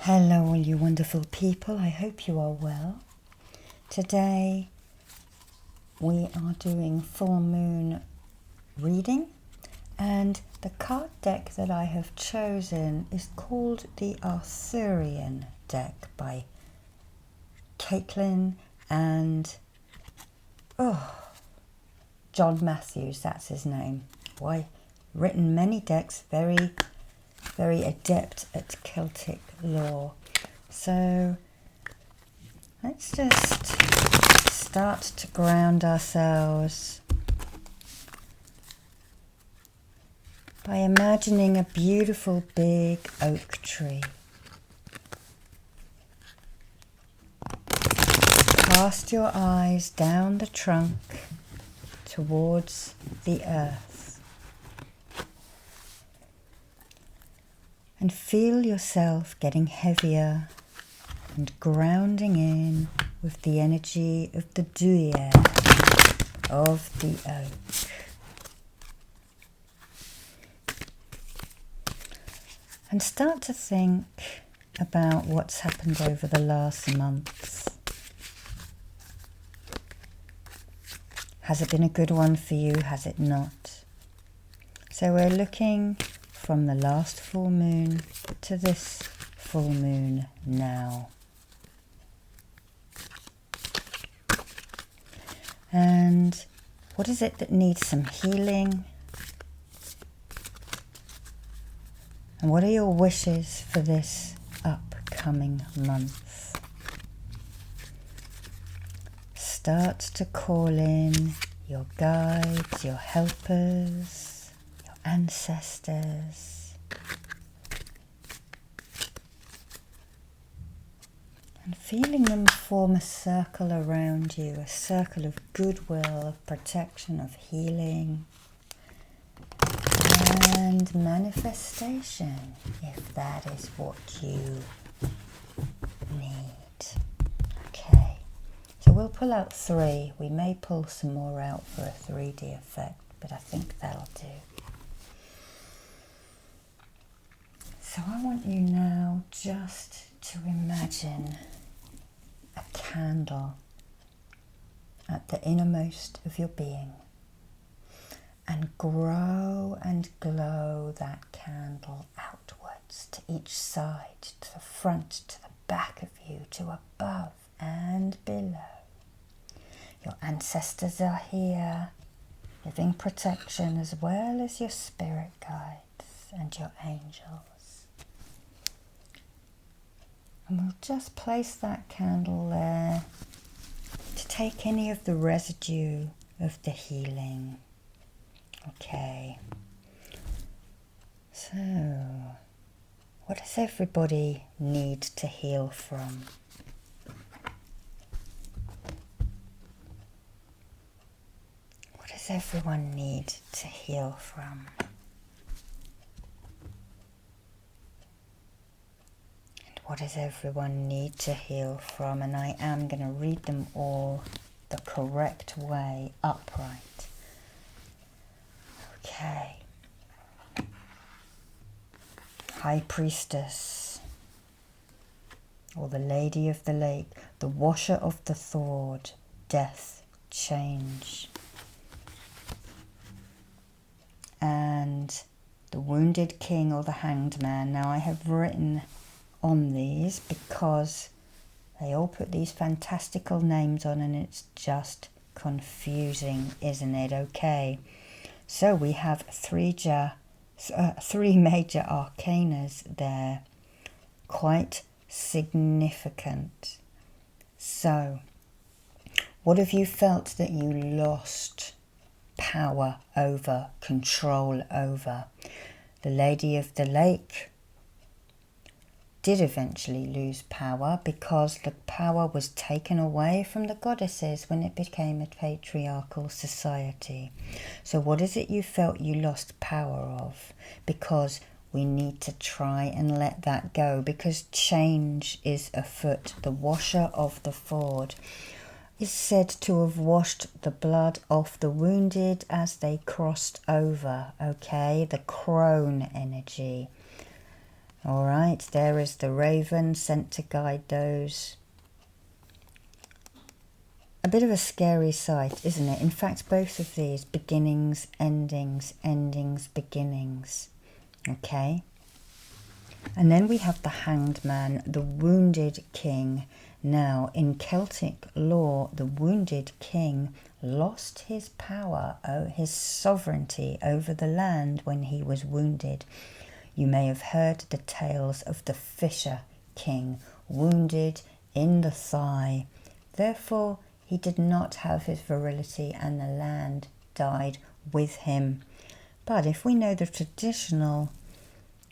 Hello all you wonderful people, I hope you are well. Today we are doing full moon reading and the card deck that I have chosen is called the Arthurian deck by Caitlin and John Matthews, that's his name. Why, written many decks, very adept at Celtic lore. So let's just start to ground ourselves by imagining a beautiful big oak tree. Cast your eyes down the trunk towards the earth. And feel yourself getting heavier and grounding in with the energy of the dewy air of the oak. And start to think about what's happened over the last months. Has it been a good one for you? Has it not? So we're looking from the last full moon to this full moon now. And what is it that needs some healing? And what are your wishes for this upcoming month? Start to call in your guides, your helpers, ancestors, and feeling them form a circle around you, a circle of goodwill, of protection, of healing and manifestation, if that is what you need. Okay, so we'll pull out 3. We may pull some more out for a 3D effect, but I think that'll do. So I want you now just to imagine a candle at the innermost of your being and grow and glow that candle outwards to each side, to the front, to the back of you, to above and below. Your ancestors are here, giving protection as well as your spirit guides and your angels. And we'll just place that candle there to take any of the residue of the healing. Okay. So, what does everybody need to heal from? What does everyone need to heal from? What does everyone need to heal from? And I am going to read them all the correct way, upright. Okay. High Priestess, or the Lady of the Lake, the Washer of the Thord, Death, Change. And the Wounded King, or the Hanged Man. Now I have written on these because they all put these fantastical names on and it's just confusing, isn't it? Okay, so we have 3 major arcanas there, quite significant. So what have you felt that you lost power over, control over? The Lady of the Lake did eventually lose power because the power was taken away from the goddesses when it became a patriarchal society. So what is it you felt you lost power of? Because we need to try and let that go, because change is afoot. The Washer of the Thord is said to have washed the blood off the wounded as they crossed over, okay? The crone energy. All right, there is the raven sent to guide those. A bit of a scary sight, isn't it? In fact, both of these, beginnings, endings, endings, beginnings. Okay? And then we have the hanged man, the wounded king. Now, in Celtic lore, the wounded king lost his power, his sovereignty over the land when he was wounded. You may have heard the tales of the fisher king, wounded in the thigh. Therefore, he did not have his virility and the land died with him. But if we know the traditional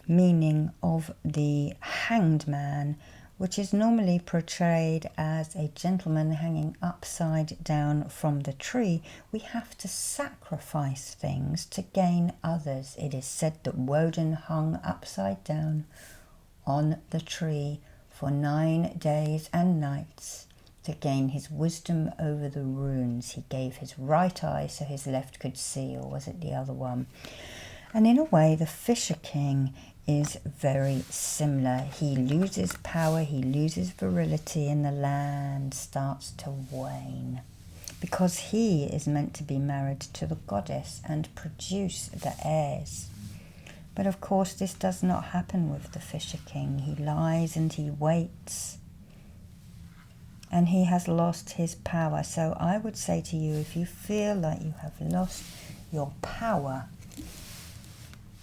meaning of the hanged man, which is normally portrayed as a gentleman hanging upside down from the tree, we have to sacrifice things to gain others. It is said that Woden hung upside down on the tree for 9 days and nights to gain his wisdom over the runes. He gave his right eye so his left could see, or was it the other one? And in a way, the Fisher King is very similar. He loses power, he loses virility, and the land starts to wane. Because he is meant to be married to the goddess and produce the heirs. But of course, this does not happen with the Fisher King. He lies and he waits. And he has lost his power. So I would say to you, if you feel like you have lost your power,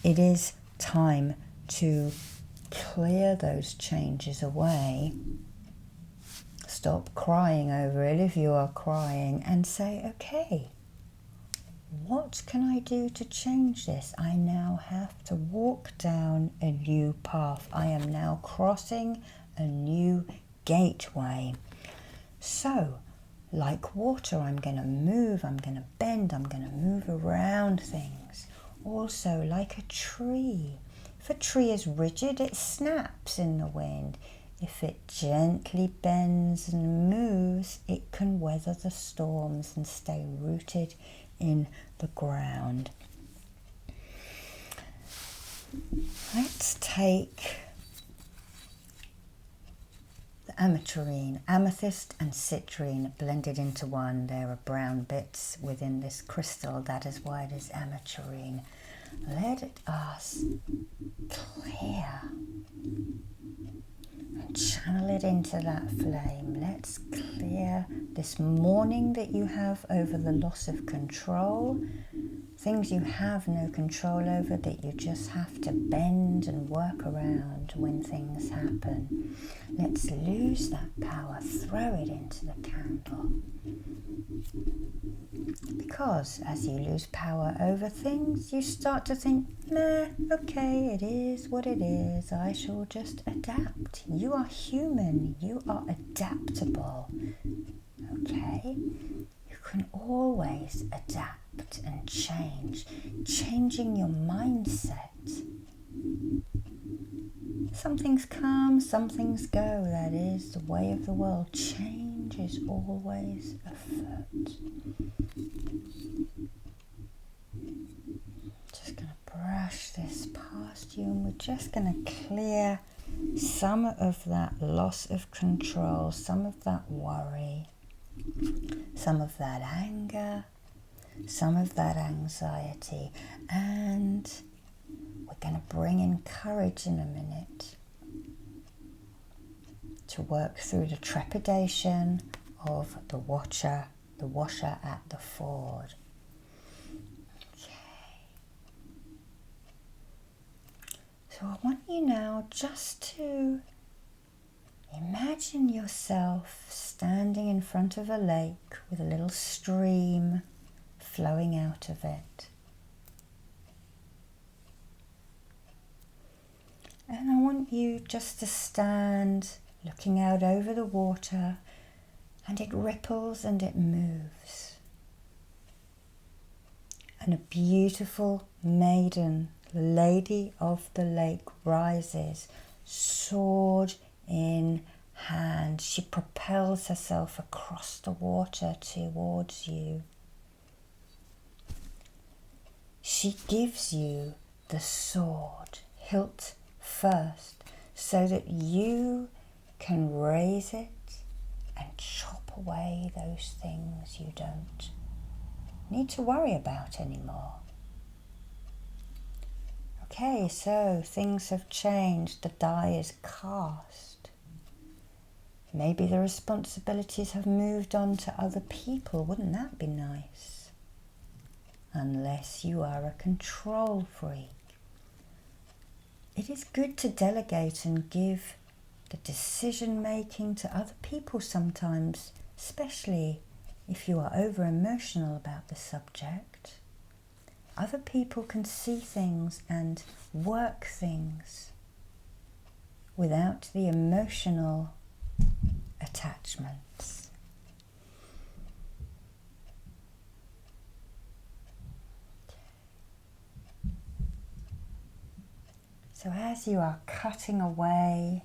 it is time to clear those changes away. Stop crying over it if you are crying and say, okay, what can I do to change this? I now have to walk down a new path. I am now crossing a new gateway. So, like water, I'm going to move, I'm going to bend, I'm going to move around things. Also, like a tree. If a tree is rigid, it snaps in the wind. If it gently bends and moves, it can weather the storms and stay rooted in the ground. Let's take the ametrine, amethyst and citrine blended into one. There are brown bits within this crystal. That is why it is ametrine. Let us clear and channel it into that flame. Let's clear this mourning that you have over the loss of control, things you have no control over that you just have to bend and work around when things happen. Let's lose that power, throw it into the candle. Because as you lose power over things, you start to think, nah, okay, it is what it is. I shall just adapt. You are human. You are adaptable. Okay? You can always adapt and change. Changing your mindset. Some things come, some things go. That is the way of the world. Change is always afoot. Just going to brush this past you, and we're just going to clear some of that loss of control, some of that worry, some of that anger, some of that anxiety, and we're going to bring in courage in a minute to work through the trepidation of the washer at the ford. Okay. So I want you now just to imagine yourself standing in front of a lake with a little stream flowing out of it. And I want you just to stand looking out over the water, and it ripples and it moves. And a beautiful maiden, lady of the lake, rises, sword in hand. She propels herself across the water towards you. She gives you the sword, hilt first, so that you can raise it and chop away those things you don't need to worry about anymore. Okay, so things have changed. The die is cast. Maybe the responsibilities have moved on to other people. Wouldn't that be nice? Unless you are a control freak. It is good to delegate and give the decision making to other people sometimes, especially if you are over emotional about the subject. Other people can see things and work things without the emotional attachments. So as you are cutting away,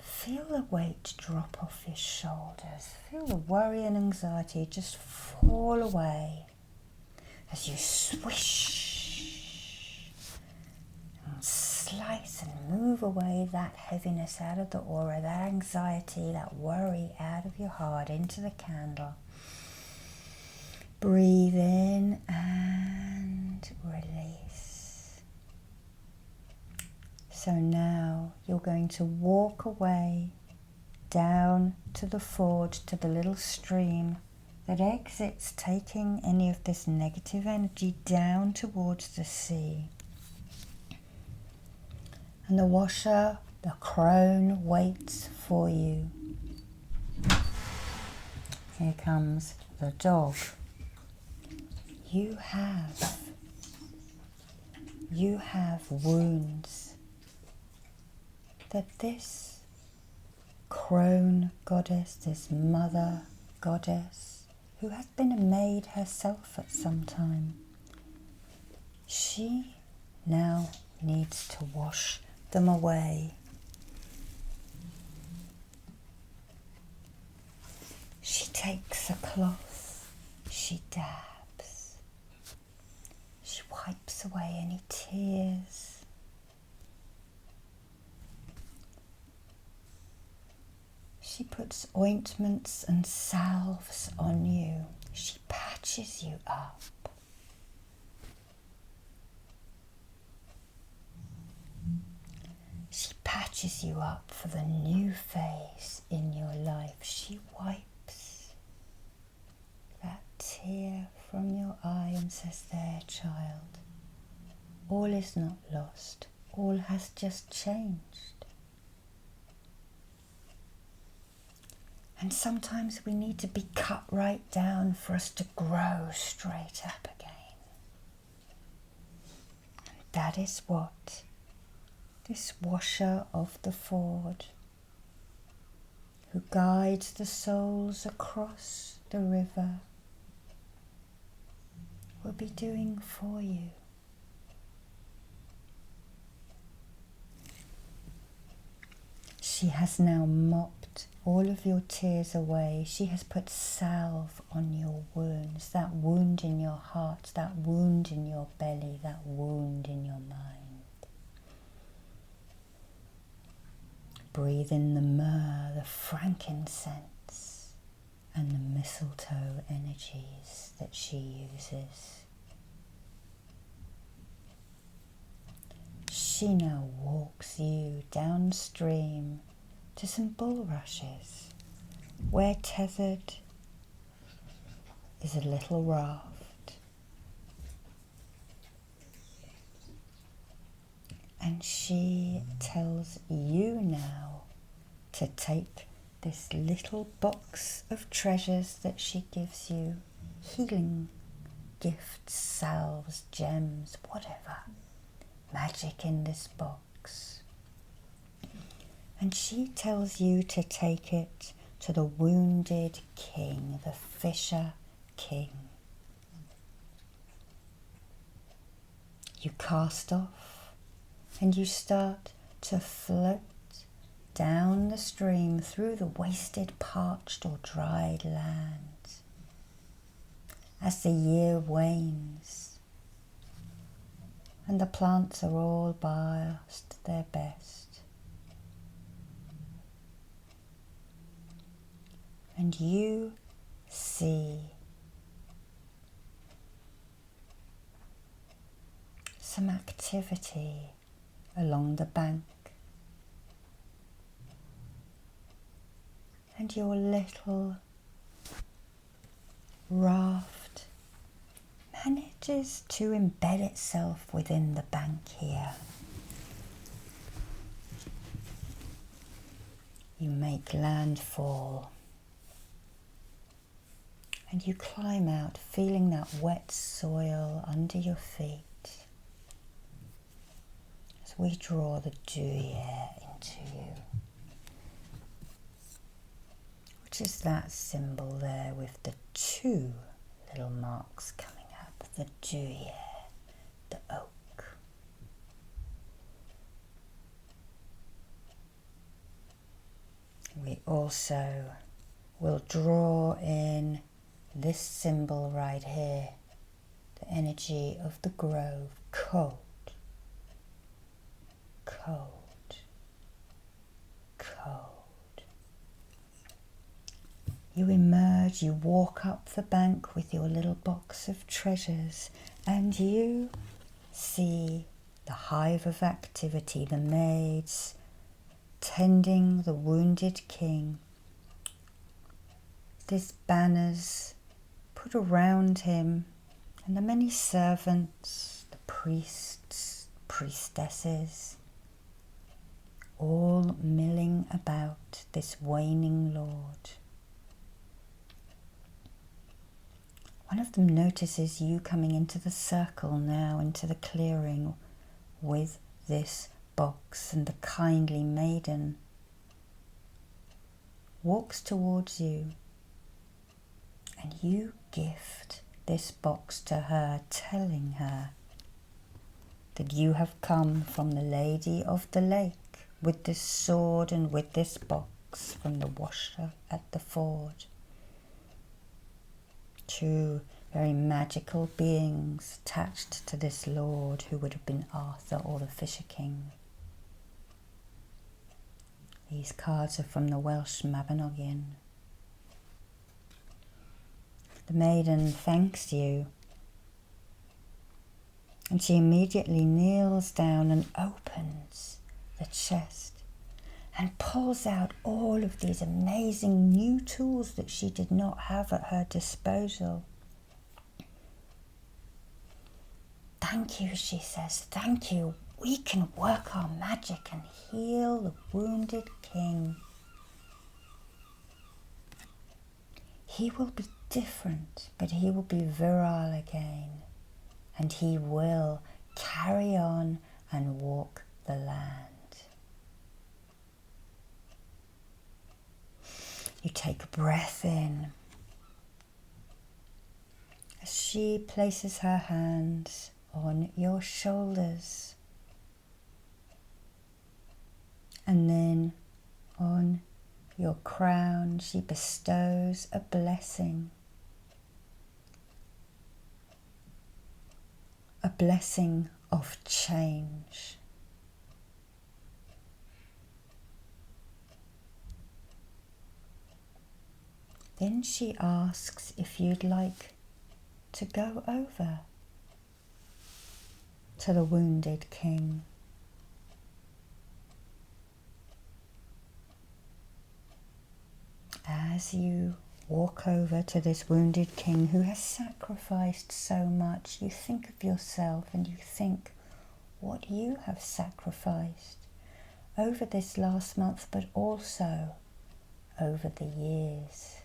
feel the weight drop off your shoulders. Feel the worry and anxiety just fall away as you swish and slice and move away that heaviness out of the aura, that anxiety, that worry out of your heart into the candle. Breathe in and release. So now you're going to walk away down to the forge, to the little stream that exits, taking any of this negative energy down towards the sea. And the washer, the crone, waits for you. Here comes the dog. You have wounds that this crone goddess, this mother goddess, who has been a maid herself at some time, she now needs to wash them away. She takes a cloth, she dabs, she wipes away any tears. She puts ointments and salves on you. She patches you up. She patches you up for the new phase in your life. She wipes that tear from your eye and says, "There, child, all is not lost. All has just changed." And sometimes we need to be cut right down for us to grow straight up again. And that is what this washer of the forge, who guides the souls across the river, will be doing for you. She has now mopped all of your tears away. She has put salve on your wounds, that wound in your heart, that wound in your belly, that wound in your mind. Breathe in the myrrh, the frankincense, and the mistletoe energies that she uses. She now walks you downstream to some bulrushes, where tethered is a little raft. And she tells you now to take this little box of treasures that she gives you, healing gifts, salves, gems, whatever, magic in this box. And she tells you to take it to the wounded king, the fisher king. You cast off and you start to float down the stream through the wasted, parched or dried land. As the year wanes and the plants are all past their best. And you see some activity along the bank, and your little raft manages to embed itself within the bank here. You make landfall and you climb out, feeling that wet soil under your feet as we draw the dewy air into you, which is that symbol there with the two little marks coming up, the dewy air, the oak. We also will draw in this symbol right here, the energy of the grove, cold, cold, cold. You emerge, you walk up the bank with your little box of treasures, and you see the hive of activity, the maids tending the wounded king. There's banners put around him, and the many servants, the priests, priestesses, all milling about this waning lord. One of them notices you coming into the circle now, into the clearing with this box, and the kindly maiden walks towards you, and you gift this box to her, telling her that you have come from the Lady of the Lake with this sword and with this box from the washer at the ford. Two very magical beings attached to this lord, who would have been Arthur or the Fisher King. These cards are from the Welsh Mabinogion. The maiden thanks you, and she immediately kneels down and opens the chest and pulls out all of these amazing new tools that she did not have at her disposal. Thank you, she says, thank you. We can work our magic and heal the wounded king. He will be different, but he will be virile again, and he will carry on and walk the land. You take a breath in as she places her hands on your shoulders, and then on your crown she bestows a blessing of change. Then she asks if you'd like to go over to the wounded king. As you walk over to this wounded king who has sacrificed so much, you think of yourself and you think what you have sacrificed over this last month, but also over the years.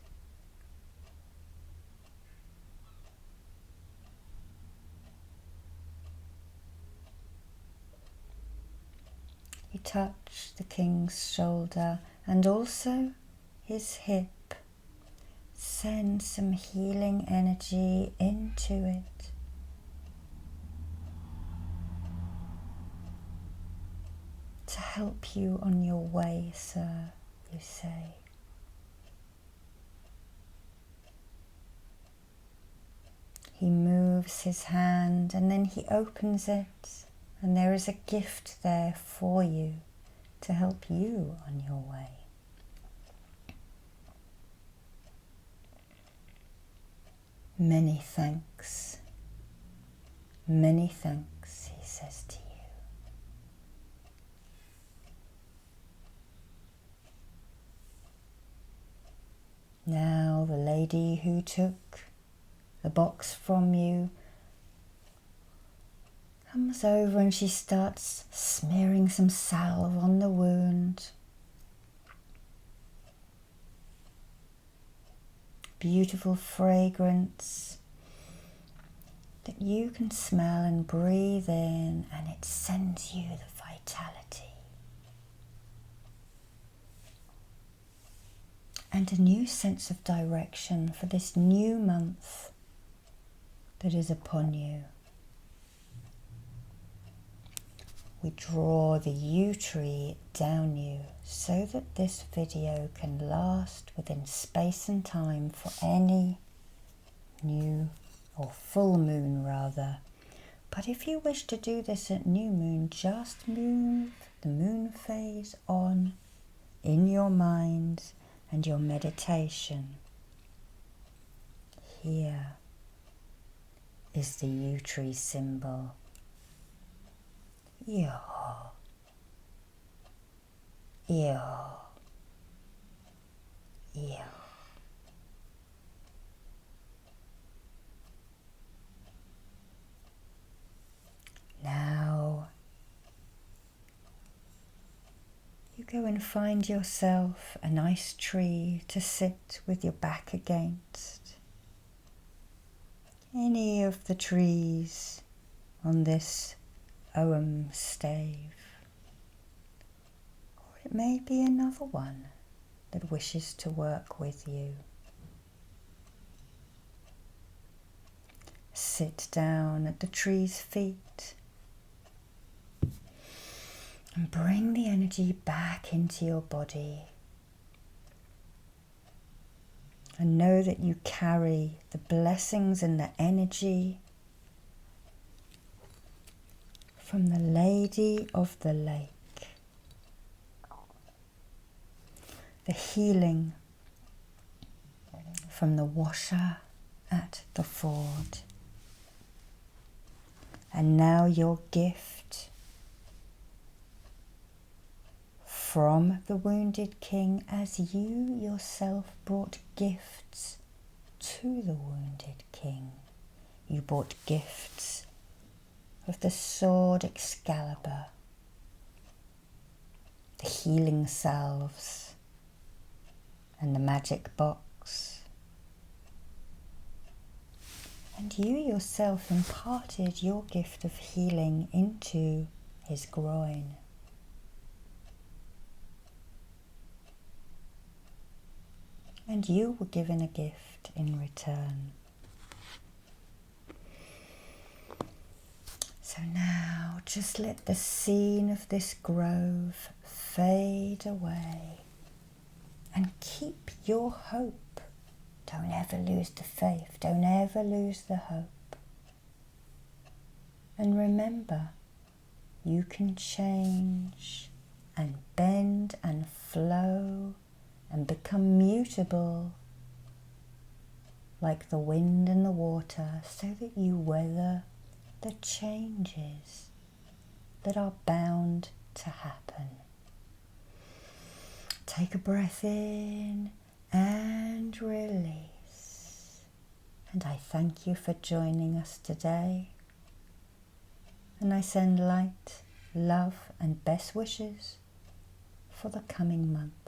You touch the king's shoulder and also his hip. Send some healing energy into it. To help you on your way, sir, you say. He moves his hand and then he opens it And there is a gift there for you to help you on your way. Many thanks, he says to you. Now the lady who took the box from you comes over and she starts smearing some salve on the wound. Beautiful fragrance that you can smell and breathe in, and it sends you the vitality. And a new sense of direction for this new month that is upon you. We draw the yew tree down you so that this video can last within space and time for any new or full moon rather. But if you wish to do this at new moon, just move the moon phase on in your mind and your meditation. Here is the yew tree symbol. Yo, yo, yo. Now you go and find yourself a nice tree to sit with your back against. Any of the trees on this Ogham stave, or it may be another one that wishes to work with you. Sit down at the tree's feet and bring the energy back into your body, and know that you carry the blessings and the energy from the Lady of the Lake, the healing from the washer at the ford, and now your gift from the wounded king, as you yourself brought gifts to the wounded king. You brought gifts of the sword Excalibur, the healing salves, and the magic box. And you yourself imparted your gift of healing into his groin. And you were given a gift in return. So now just let the scene of this grove fade away and keep your hope. Don't ever lose the faith. Don't ever lose the hope. And remember, you can change and bend and flow and become mutable like the wind and the water, so that you weather the changes that are bound to happen. Take a breath in and release. And I thank you for joining us today. And I send light, love, and best wishes for the coming month.